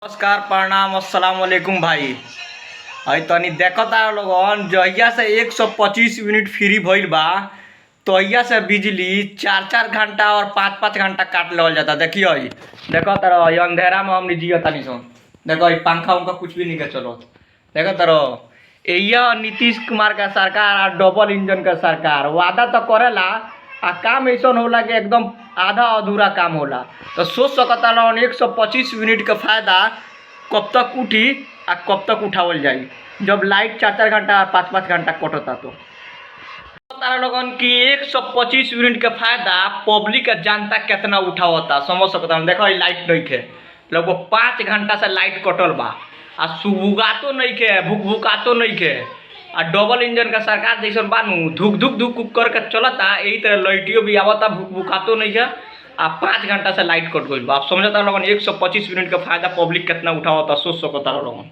नमस्कार प्रणाम अस्सलाम वालेकुम भाई। हई तनी देखता लोगन जहिया से 125 मिनट फ्री भइल बा तहिया से बिजली 4 4 घंटा और 5 5 घंटा काट लेवल जाता। देखियो देखो तारो अंधेरा में हम जियो तनी सो देखो पंखा उनका कुछ भी नहीं के चलो। देखो तारो यह नीतीश कुमार का सरकार और डबल इंजन का सरकार वादा तो करेला आ काम ऐसा होला कि एकदम आधा अधूरा काम होला। तो सोच सकता 125 मिनट का फायदा कब तक उठी आ कब तक उठावल जाई जब लाइट 4 4 घंटा 5 5 घंटा कटता। तो तारा लोगन की 125 मिनट का फायदा पब्लिक जनता कितना उठावता समझ सकता। देखो लाइट नहीं खे लगभग 5 घंटा से लाइट कटल बा आ सुबुगातो नहीं खे भुकभुकातो नहीं खे आ डबल इंजन का सरकार जैसे बानू धुक धुक धुक करके चलता। यही तरह लाइटियो भी आवता भुकभुकातो नहीं है आ 5 घंटा से लाइट कट गई। आप समझता लोगन 125 मिनट का फायदा पब्लिक कितना उठावता सोच सकता लोगन।